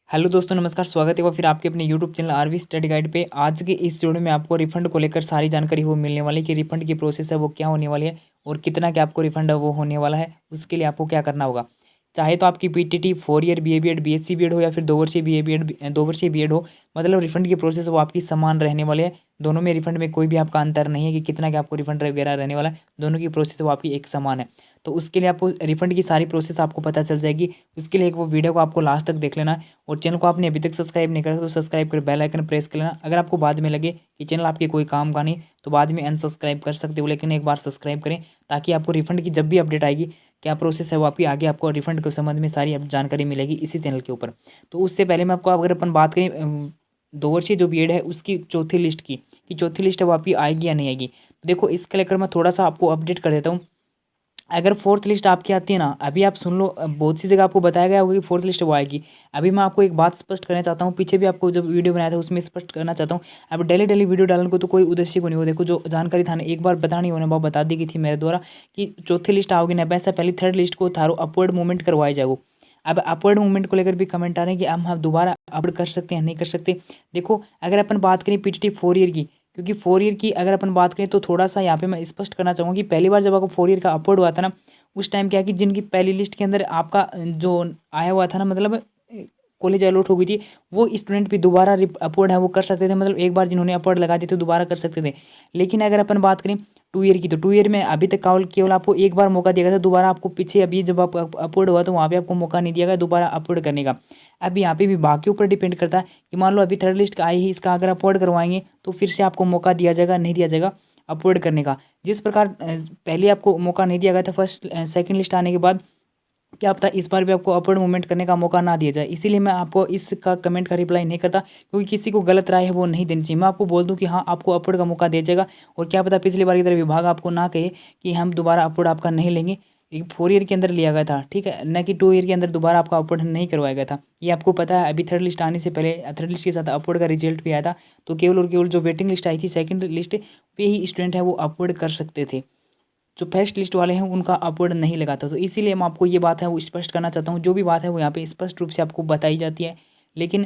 Hello दोस्तों, नमस्कार। स्वागत है और फिर आपके अपने YouTube channel RV study guide पे। आज के इस वीडियो में आपको रिफंड को लेकर सारी जानकारी वो मिलने वाली है कि रिफंड की प्रोसेस है वो क्या होने वाली है और कितना क्या आपको रिफंड है वो होने वाला है। उसके लिए आपको क्या करना होगा, चाहे तो आपकी PTT 4 year BA BEd BSc BEd हो या फिर 2 वर्षीय बीए बीएड 2 वर्षीय बीएड हो, मतलब रिफंड की प्रोसेस वो आपकी समान रहने वाली है। दोनों में रिफंड में कोई भी आपका अंतर नहीं है कि कितना क्या आपको रिफंड वगैरह रहने वाला है। दोनों की प्रोसेस वो आपकी एक समान है। तो उसके लिए आपको रिफंड की सारी प्रोसेस आपको पता चल जाएगी। उसके लिए एक वो वीडियो को आपको लास्ट तक देख लेना है और चैनल को आपने अभी तक सब्सक्राइब नहीं करा तो सब्सक्राइब कर बेल आइकन प्रेस कर लेना। अगर आपको बाद में लगे कि चैनल आपके कोई काम का नहीं तो बाद में अनसब्सक्राइब कर सकते हो, लेकिन एक बार सब्सक्राइब करें ताकि आपको रिफंड की जब भी अपडेट आएगी, क्या प्रोसेस है वो आपकी आगे आपको रिफंड के संबंध में सारी जानकारी मिलेगी इसी चैनल के ऊपर। तो उससे पहले मैं आपको, अगर अपन बात करें 2 वर्षीय जो बीएड है उसकी चौथी लिस्ट की, कि चौथी लिस्ट है वो आपकी आएगी या नहीं आएगी। तो देखो, इसके लेकर मैं थोड़ा सा आपको अपडेट कर देता हूँ। अगर फोर्थ लिस्ट आपकी आती है ना, अभी आप सुन लो, बहुत सी जगह आपको बताया गया होगा कि फोर्थ लिस्ट वो आएगी। अभी मैं आपको एक बात स्पष्ट करना चाहता हूँ, पीछे भी आपको जब वीडियो बनाया था उसमें स्पष्ट करना चाहता हूँ। अब डेली डेली वीडियो डालने को तो कोई उद्देश्य को नहीं हो। देखो, जो जानकारी था ना, एक बार बतानी होने बात बता दी गई थी मेरे द्वारा कि चौथी लिस्ट आओगी ना, वैसा पहले थर्ड लिस्ट को थारो अपवर्ड मूवमेंट करवाया जाएगा। अब अपवर्ड मूवमेंट को लेकर भी कमेंट आ रहे हैं कि हम दोबारा अपवर्ड कर सकते हैं नहीं कर सकते। देखो, अगर अपन बात करें पीटीटी 4 ईयर की, क्योंकि 4 ईयर की अगर अपन बात करें तो थोड़ा सा यहाँ पे मैं स्पष्ट करना चाहूँगा कि पहली बार जब आपको 4 ईयर का अपवर्ड हुआ था ना, उस टाइम क्या है कि जिनकी पहली लिस्ट के अंदर आपका जो आया हुआ था ना, मतलब कॉलेज अलॉट हो गई थी, वो स्टूडेंट भी दोबारा अपवर्ड है वो कर सकते थे। मतलब एक बार जिन्होंने अपवर्ड लगा दी थी दोबारा कर सकते थे। लेकिन अगर अपन बात करें 2 ईयर की, तो 2 ईयर में अभी तक केवल आपको एक बार मौका दिया गया था दोबारा आपको, पीछे अभी जब आप अपवर्ड हुआ तो वहाँ पे आपको मौका नहीं दिया गया दोबारा अपवर्ड करने का। अब यहाँ पे विभाग के ऊपर डिपेंड करता है कि मान लो अभी थर्ड लिस्ट का आई ही, इसका अगर अपवर्ड करवाएंगे तो फिर से आपको मौका दिया जाएगा नहीं दिया जाएगा अपवर्ड करने का। जिस प्रकार पहले आपको मौका नहीं दिया गया था फर्स्ट सेकंड लिस्ट आने के बाद, क्या पता इस बार भी आपको अपवर्ड मूवमेंट करने का मौका ना दिया जाए। इसीलिए मैं आपको इसका कमेंट का रिप्लाई नहीं करता, क्योंकि किसी को गलत राय है वो नहीं देनी चाहिए। मैं आपको बोल दूं कि हाँ, आपको अपवर्ड का मौका दिया जाएगा और क्या पता पिछली बार की तरह विभाग आपको ना कहे कि हम दोबारा अपवर्ड आपका नहीं लेंगे। 4 ईयर के अंदर लिया गया था, ठीक है, न कि 2 ईयर के अंदर दोबारा आपका अपवर्ड नहीं करवाया गया था। ये आपको पता है। अभी थर्ड लिस्ट आने से पहले थर्ड लिस्ट के साथ अपवर्ड का रिजल्ट भी आया था, तो केवल और केवल जो वेटिंग लिस्ट आई थी सेकंड लिस्ट पे ही स्टूडेंट है वो अपवर्ड कर सकते थे। जो फर्स्ट लिस्ट वाले हैं उनका अपवर्ड नहीं लगाता। तो इसीलिए मैं आपको ये बात है वो स्पष्ट करना चाहता हूँ। जो भी बात है वो यहाँ पे स्पष्ट रूप से आपको बताई जाती है। लेकिन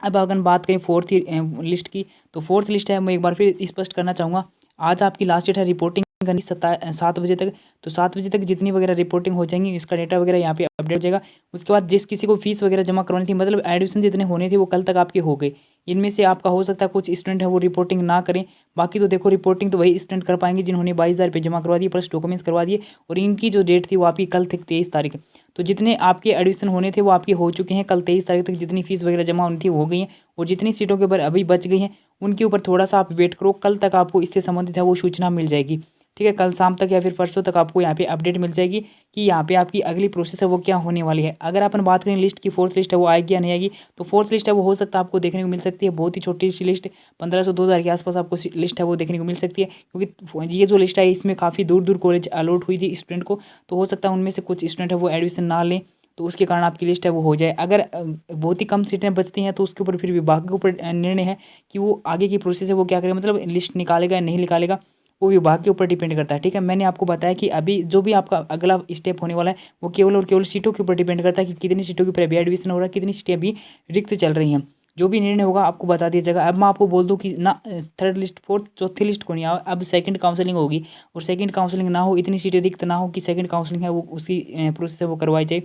अब अगर बात करें फोर्थ लिस्ट की, तो फोर्थ लिस्ट है मैं एक बार फिर स्पष्ट करना चाहूँगा। आज आपकी लास्ट डेट है रिपोर्टिंग करनी 7 बजे तक। तो 7 बजे तक जितनी वगैरह रिपोर्टिंग हो जाएंगी, इसका डेटा वगैरह यहाँ पे अपडेट हो जाएगा। उसके बाद जिस किसी को फीस वगैरह जमा करवानी थी, मतलब एडमिशन जितने होने थे वो कल तक आपके हो गए। इनमें से आपका हो सकता है कुछ स्टूडेंट है वो रिपोर्टिंग ना करें। बाकी तो देखो, रिपोर्टिंग तो वही स्टूडेंट कर पाएंगे जिन्होंने 22,000 रुपये जमा करवा दिए प्लस डॉक्यूमेंट्स करवा दिए, और इनकी जो डेट थी वो आपकी कल थी 23 तारीख। तो जितने आपके एडमिशन होने थे वो आपके हो चुके हैं। कल 23 तारीख तक जितनी फीस वगैरह जमा होनी थी वो हो गई हैं, और जितनी सीटों के ऊपर अभी बच गई हैं उनके ऊपर थोड़ा सा आप वेट करो। कल तक आपको इससे संबंधित है वो सूचना मिल जाएगी, ठीक है। कल शाम तक या फिर परसों तक आपको यहाँ पे अपडेट मिल जाएगी कि यहाँ पे आपकी अगली प्रोसेस है वो क्या होने वाली है। अगर अपन बात करें लिस्ट की, फोर्थ लिस्ट है वो आएगी या नहीं आएगी, तो फोर्थ लिस्ट है वो हो सकता है आपको देखने को मिल सकती है। बहुत ही छोटी सी लिस्ट, 1500-2000 के आसपास आपको लिस्ट है वो देखने को मिल सकती है, क्योंकि ये जो लिस्ट है इसमें काफ़ी दूर दूर कॉलेज अलॉट हुई थी स्टूडेंट को। तो हो सकता है उनमें से कुछ स्टूडेंट है वो एडमिशन ना लें, तो उसके कारण आपकी लिस्ट है वो हो जाए। अगर बहुत ही कम सीटें बचती हैं तो उसके ऊपर फिर विभाग के ऊपर निर्णय है कि वो आगे की प्रोसेस है वो क्या करे, मतलब लिस्ट निकालेगा या नहीं निकालेगा, वो विभाग के ऊपर डिपेंड करता है, ठीक है। मैंने आपको बताया कि अभी जो भी आपका अगला स्टेप होने वाला है वो केवल और केवल सीटों के ऊपर डिपेंड करता है कि कितनी सीटों के ऊपर अभी एडमिशन हो रहा है, कितनी सीटें अभी रिक्त चल रही हैं। जो भी निर्णय होगा आपको बता दिया जाएगा। अब मैं आपको बोल दूं कि ना, थर्ड लिस्ट फोर्थ चौथी लिस्ट को नहीं, अब सेकंड काउंसलिंग होगी, और सेकंड काउंसलिंग ना हो, इतनी सीटें रिक्त ना हो कि सेकंड काउंसलिंग है वो उसी प्रोसेस है वो करवाई जाए।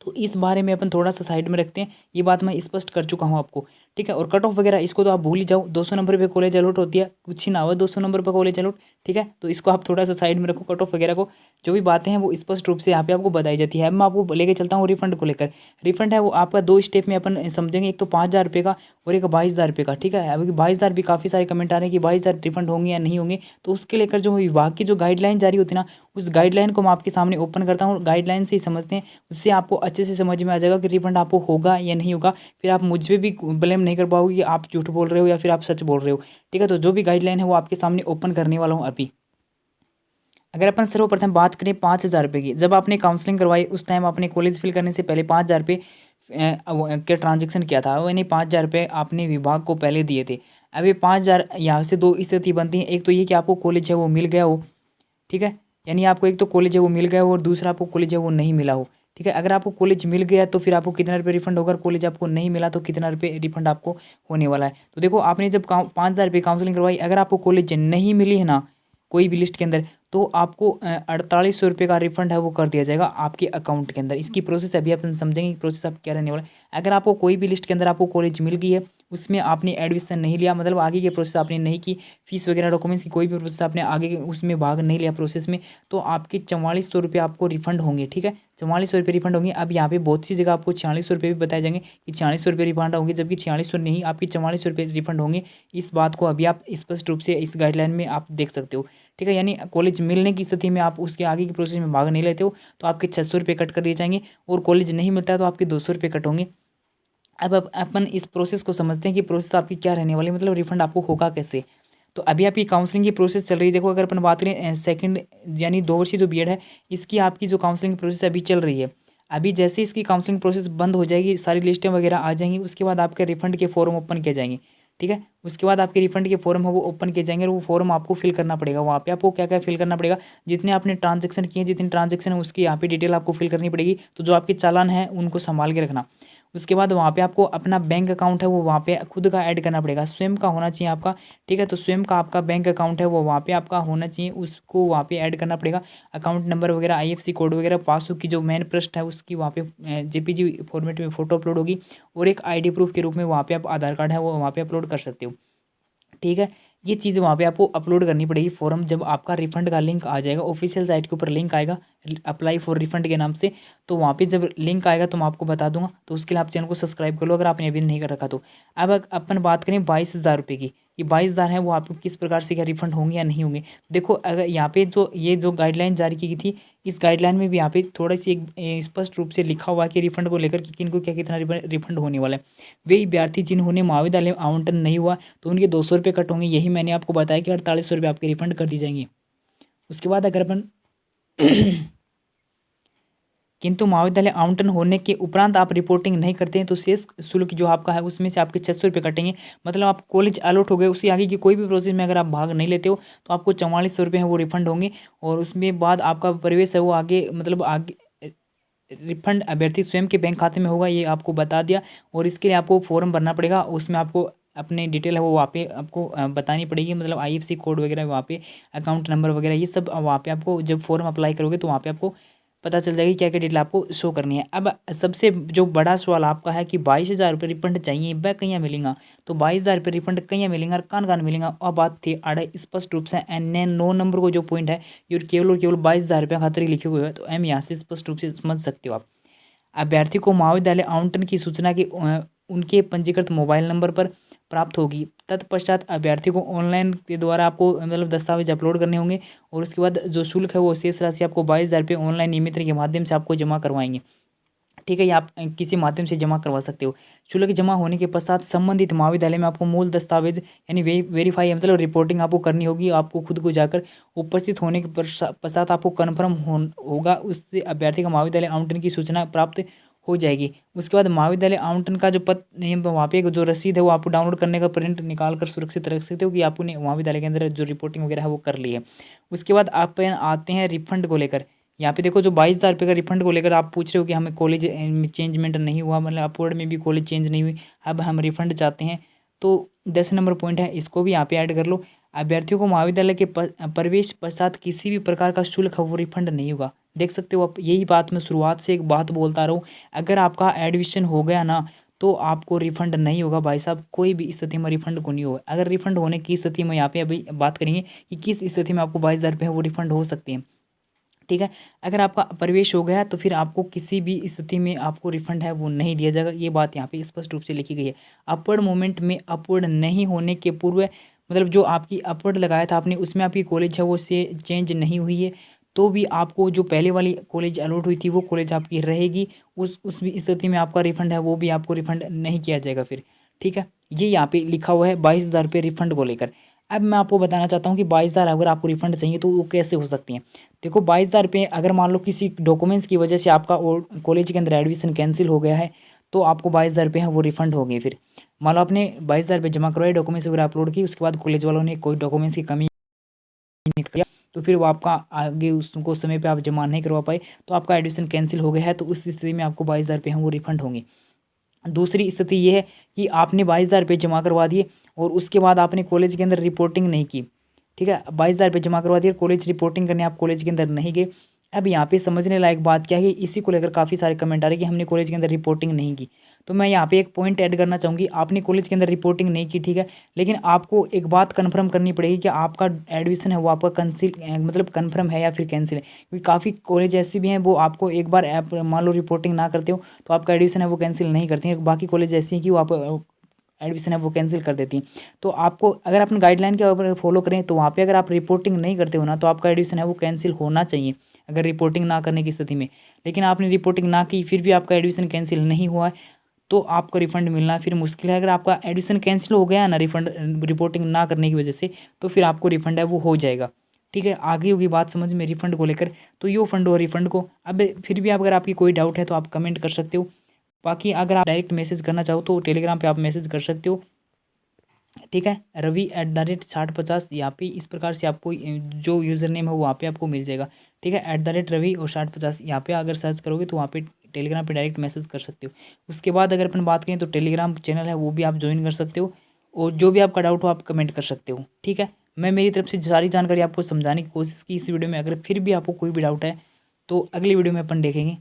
तो इस बारे में अपन थोड़ा सा साइड में रखते हैं, ये बात मैं स्पष्ट कर चुका हूँ आपको, ठीक है। और कट ऑफ वगैरह इसको तो आप भूल ही जाओ, 200 नंबर पे कॉलेज अलॉट होती है, कुछ ही ना हो 200 नंबर पे कॉलेज अलॉट, ठीक है। तो इसको आप थोड़ा सा साइड में रखो, कट ऑफ वगैरह को। जो भी बातें हैं वो स्पष्ट रूप से यहाँ पे आपको बताई जाती है। अब मैं आपको लेके चलता हूँ रिफंड को लेकर। रिफंड है वो आपका 2 स्टेप में अपन समझेंगे, एक तो 5,000 रुपये का और एक 22,000 रुपये का, ठीक है। अभी 22,000 भी काफ़ी सारे कमेंट आ रहे हैं कि 22,000 रिफंड होंगे या नहीं होंगे। तो उसके लेकर जो विभाग की जो गाइडलाइन जारी होती है ना, उस गाइडलाइन को मैं आपके सामने ओपन करता हूँ, गाइडलाइन से ही समझते हैं। उससे आपको अच्छे से समझ में आ जाएगा कि रिफंड आपको होगा या नहीं होगा। फिर आप मुझ पर भी ब्लेम नहीं कर पाओगे कि आप झूठ बोल रहे हो या फिर आप सच बोल रहे हो, ठीक है। तो जो भी गाइडलाइन है वो आपके सामने ओपन करने वाला हूँ अभी। अगर अपन सर्वप्रथम बात करें 5,000 रुपये की, जब आपने काउंसलिंग करवाई उस टाइम आपने कॉलेज फिल करने से पहले 5,000 रुपये के ट्रांजेक्शन किया था, यानी 5,000 रुपये आपने विभाग को पहले दिए थे। अब ये 5,000 यहाँ से दो स्थिति बनती है, एक तो ये कि आपको कॉलेज है वो मिल गया हो, ठीक है, यानी आपको एक तो कॉलेज है वो मिल गया हो और दूसरा आपको कॉलेज है वो नहीं मिला हो, ठीक है। अगर आपको कॉलेज मिल गया तो फिर आपको कितना रुपये रिफंड होगा, कॉलेज आपको नहीं मिला तो कितना रुपये रिफंड आपको होने वाला है। तो देखो आपने जब 5,000 रुपये काउंसलिंग करवाई, अगर आपको कॉलेज नहीं मिली है ना कोई भी लिस्ट के अंदर, तो आपको 4800 रुपये का रिफंड है वो कर दिया जाएगा आपके अकाउंट के अंदर। इसकी प्रोसेस अभी आप समझेंगे कि प्रोसेस आप क्या रहने वाला है। अगर आपको कोई भी लिस्ट के अंदर आपको कॉलेज मिल गई है, उसमें आपने एडमिशन नहीं लिया, मतलब आगे के प्रोसेस आपने नहीं की, फीस वगैरह डॉक्यूमेंट्स की कोई भी प्रोसेस आपने आगे उसमें भाग नहीं लिया प्रोसेस में, तो आपके 4400 रुपये आपको रिफंड होंगे। ठीक है, 4400 रुपये रिफंड होंगे। अब यहाँ पे बहुत सी जगह आपको 4600 रुपये भी बताए जाएंगे कि 4600 रुपये रिफंड होंगे, जबकि 4600 नहीं, आपकी 4400 रुपये रिफंड होंगे। इस बात को अभी आप स्पष्ट रूप से इस गाइडलाइन में आप देख सकते हो। ठीक है, यानी कॉलेज मिलने की स्थिति में आप उसके आगे की प्रोसेस में भाग नहीं लेते हो तो आपके 600 रुपये कट कर दिए जाएंगे, और कॉलेज नहीं मिलता है तो आपके 200 रुपये कट होंगे। अब अपन इस प्रोसेस को समझते हैं कि प्रोसेस आपकी क्या रहने वाली है, मतलब रिफंड आपको होगा कैसे। तो अभी आपकी काउंसलिंग की प्रोसेस चल रही है। देखो अगर अपन बात करें सेकंड यानी 2 वर्षीय जो बीएड है, इसकी आपकी जो काउंसलिंग प्रोसेस अभी चल रही है। अभी जैसे इसकी काउंसलिंग प्रोसेस बंद हो जाएगी, सारी लिस्टें वगैरह आ जाएंगी, उसके बाद आपके रिफंड के फॉर्म ओपन किए जाएंगे। ठीक है, उसके बाद आपके रिफंड के फॉर्म है वो ओपन किए जाएंगे, और वो फॉर्म आपको फिल करना पड़ेगा। वहाँ पे आपको क्या क्या फिल करना पड़ेगा, जितने आपने ट्रांजेक्शन किए, जितने ट्रांजेक्शन है उसकी यहाँ पे डिटेल आपको फिल करनी पड़ेगी। तो जो आपके चालान है उनको संभाल के रखना। उसके बाद वहाँ पे आपको अपना बैंक अकाउंट है वो वहाँ पे खुद का ऐड करना पड़ेगा, स्वयं का होना चाहिए आपका। ठीक है, तो स्वयं का आपका बैंक अकाउंट है वो वहाँ पे आपका होना चाहिए, उसको वहाँ पे ऐड करना पड़ेगा। अकाउंट नंबर वगैरह, आईएफएससी कोड वगैरह, पासबुक की जो मेन पृष्ठ है उसकी वहाँ पे जेपीजी फॉर्मेट में फोटो अपलोड होगी, और एक आईडी प्रूफ के रूप में वहाँ पे आप आधार कार्ड है वो वहाँ पे अपलोड कर सकते हो। ठीक है, ये चीज़ वहाँ पे आपको अपलोड करनी पड़ेगी फॉर्म। जब आपका रिफंड का लिंक आ जाएगा, ऑफिशियल साइट के ऊपर लिंक आएगा अप्लाई फॉर रिफंड के नाम से, तो वहाँ पे जब लिंक आएगा तो मैं आपको बता दूंगा। तो उसके लिए आप चैनल को सब्सक्राइब कर लो अगर आपने अभी नहीं कर रखा तो। अब अपन बात करें 22,000 रुपये की, ये 22,000 है वो आपको किस प्रकार से क्या रिफंड होंगे या नहीं होंगे। देखो अगर यहाँ पे जो गाइडलाइन जारी की गई थी, इस गाइडलाइन में भी यहाँ पे थोड़ा सी एक स्पष्ट रूप से लिखा हुआ है कि रिफंड को लेकर कि किन को क्या कितना रिफंड होने वाला है। वे अभ्यर्थी जिन्होंने महाविद्यालय में आवंटन नहीं हुआ तो उनके 200 रुपये कट होंगे, यही मैंने आपको बताया कि 4800 रुपये आपके रिफंड कर दी जाएंगे। उसके बाद अगर अपन किंतु महाविद्यालय आवंटन होने के उपरांत आप रिपोर्टिंग नहीं करते हैं तो शेष शुल्क जो आपका है उसमें से आपके 600 रुपये कटेंगे। मतलब आप कॉलेज अलॉट हो गए, उससे आगे की कोई भी प्रोसेस में अगर आप भाग नहीं लेते हो तो आपको 4400 रुपये हैं वो रिफंड होंगे, और उसमें बाद आपका प्रवेश है वो आगे मतलब आगे रिफंड अभ्यर्थी स्वयं के बैंक खाते में होगा, ये आपको बता दिया। और इसके लिए आपको फॉर्म भरना पड़ेगा, उसमें आपको अपने डिटेल है वो वहाँ पे आपको बतानी पड़ेगी, मतलब आईएफएससी कोड वगैरह वहाँ पे, अकाउंट नंबर वगैरह ये सब वहाँ पे आपको जब फॉर्म अप्लाई करोगे तो वहाँ पे आपको पता चल जाएगी क्या क्या डिटेल आपको शो करनी है। अब सबसे जो बड़ा सवाल आपका है कि 22,000 रुपये रिफंड चाहिए, वह कहीं मिलेगा। तो 22,000 रुपये रिफंड कहीं मिलेगा और कान मिलेगा, और बात थी आड़े स्पष्ट रूप से एन 9 नंबर को जो पॉइंट है ये केवल और केवल 22,000 रुपये खातिर लिखे हुए हैं। तो एम यहाँ से स्पष्ट रूप से समझ सकते हो आप। अभ्यर्थी को महाविद्यालय आवंटन की सूचना की उनके पंजीकृत मोबाइल नंबर पर प्राप्त होगी। तत्पश्चात अभ्यर्थी को ऑनलाइन के द्वारा आपको मतलब दस्तावेज अपलोड करने होंगे, और उसके बाद जो शुल्क है वो शेष राशि आपको 22,000 रुपये ऑनलाइन नियमित के माध्यम से आपको जमा करवाएंगे। ठीक है, ये आप किसी माध्यम से जमा करवा सकते हो। शुल्क जमा होने के पश्चात संबंधित महाविद्यालय में आपको मूल दस्तावेज यानी वेरीफाई मतलब रिपोर्टिंग आपको करनी होगी। आपको खुद को जाकर उपस्थित होने के पश्चात आपको कन्फर्म होगा, उससे अभ्यर्थी का महाविद्यालय आवंटन की सूचना प्राप्त हो जाएगी। उसके बाद महाविद्यालय आवंटन का जो वहाँ पे जो रसीद है वो आपको डाउनलोड करने का प्रिंट निकाल कर सुरक्षित रख सकते हो कि आपने महाविद्यालय के अंदर जो रिपोर्टिंग वगैरह है वो कर ली है। उसके बाद आप आते हैं रिफंड को लेकर। यहाँ पे देखो जो 22,000 रुपये का रिफंड को लेकर आप पूछ रहे हो कि हमें कॉलेज चेंजमेंट नहीं हुआ, मतलब अपवर्ड में भी कॉलेज चेंज नहीं हुई, अब हम रिफंड चाहते हैं, तो 10 नंबर पॉइंट है, इसको भी यहाँ पे ऐड कर लो। अभ्यर्थियों को महाविद्यालय के प्रवेश पश्चात किसी भी प्रकार का शुल्क है वो रिफंड नहीं होगा। देख सकते हो आप, यही बात मैं शुरुआत से एक बात बोलता रहा हूँ, अगर आपका एडमिशन हो गया ना तो आपको रिफंड नहीं होगा भाई साहब, कोई भी स्थिति में रिफंड को नहीं होगा। अगर रिफंड होने की स्थिति में यहाँ पे अभी बात करेंगे कि किस स्थिति में आपको 22,000 रुपये वो रिफंड हो सकते हैं। ठीक है, अगर आपका प्रवेश हो गया तो फिर आपको किसी भी स्थिति में आपको रिफंड है वो नहीं दिया जाएगा, ये बात यहाँ पे स्पष्ट रूप से लिखी गई है। अपवर्ड मूवमेंट में अपवर्ड नहीं होने के पूर्व मतलब जो आपकी अपवर्ड लगाया था आपने उसमें आपकी कॉलेज है वो से चेंज नहीं हुई है, तो भी आपको जो पहले वाली कॉलेज अलॉट हुई थी वो कॉलेज आपकी रहेगी, उस भी स्थिति में आपका रिफंड है वो भी आपको रिफंड नहीं किया जाएगा फिर। ठीक है, ये यहाँ पे लिखा हुआ है 22,000 रुपये रिफंड को लेकर। अब मैं आपको बताना चाहता हूँ कि 22,000 अगर आपको रिफंड चाहिए तो वो कैसे हो सकती हैं। देखो 22,000 रुपये अगर मान लो किसी डॉक्यूमेंट्स की वजह से आपका कॉलेज के अंदर एडमिशन कैंसिल हो गया है तो आपको 22,000 रुपये हैं वो रिफंड हो गए। फिर मान लो आपने 22,000 रुपये जमा करवाए, डॉक्यूमेंट्स वगैरह अपलोड की, उसके बाद कॉलेज वालों ने कोई डॉक्यूमेंट्स की कमी निकल गया तो फिर वो आपका आगे उसको समय पे आप जमा नहीं करवा पाए तो आपका एडमिशन कैंसिल हो गया है, तो उस स्थिति में आपको 22,000 रुपये हैं वो रिफंड होंगे। दूसरी स्थिति ये है कि आपने 22,000 रुपये जमा करवा दिए और उसके बाद आपने कॉलेज के अंदर रिपोर्टिंग नहीं की, ठीक है। 22,000 रुपये जमा करवा दिए, कॉलेज रिपोर्टिंग करने आप कॉलेज के अंदर नहीं गए। अब यहाँ पे समझने लायक बात क्या है, इसी को लेकर काफ़ी सारे कमेंट आ रहे हैं कि हमने कॉलेज के अंदर रिपोर्टिंग नहीं की। तो मैं यहाँ पे एक पॉइंट ऐड करना चाहूँगी, आपने कॉलेज के अंदर रिपोर्टिंग नहीं की, ठीक है, लेकिन आपको एक बात कन्फर्म करनी पड़ेगी कि आपका एडमिशन है वो आपका मतलब कन्फर्म है या फिर कैंसिल है। क्योंकि काफ़ी कॉलेज ऐसे भी हैं वो आपको एक बार ऐप मान लो रिपोर्टिंग ना करते हो तो आपका एडमिशन है वो कैंसिल नहीं करती हैं। बाकी कॉलेज ऐसी हैं कि वो आप एडमिशन है वो कैंसिल कर देती हैं। तो आपको अगर अपने गाइडलाइन के ऊपर फॉलो करें तो वहाँ पे अगर आप रिपोर्टिंग नहीं करते हो ना तो आपका एडमिशन है वो कैंसिल होना चाहिए, अगर रिपोर्टिंग ना करने की स्थिति में। लेकिन आपने रिपोर्टिंग ना की फिर भी आपका एडमिशन कैंसिल नहीं हुआ है तो आपको रिफ़ंड मिलना फिर मुश्किल है। अगर आपका एडमिशन कैंसिल हो गया है ना रिपोर्टिंग ना करने की वजह से, तो फिर आपको रिफ़ंड है वो हो जाएगा, ठीक है। आगे होगी बात समझ में रिफ़ंड को लेकर, तो यो फंड और रिफ़ंड को अब फिर भी अगर आपकी कोई डाउट है तो आप कमेंट कर सकते हो। बाकी अगर आप डायरेक्ट मैसेज करना चाहो तो टेलीग्राम पे आप मैसेज कर सकते हो, ठीक है। रवि@6050 यहाँ पे इस प्रकार से आपको जो यूज़र नेम है वो वहाँ पे आपको मिल जाएगा, ठीक है। @रवि और 6050 यहाँ पे अगर सर्च करोगे तो वहाँ पे टेलीग्राम पे डायरेक्ट मैसेज कर सकते हो। उसके बाद अगर अपन बात करें तो टेलीग्राम चैनल है वो भी आप ज्वाइन कर सकते हो और जो भी आपका डाउट हो आप कमेंट कर सकते हो, ठीक है। मैं मेरी तरफ से सारी जानकारी आपको समझाने की कोशिश की इस वीडियो में। अगर फिर भी आपको कोई भी डाउट है तो अगली वीडियो में अपन देखेंगे।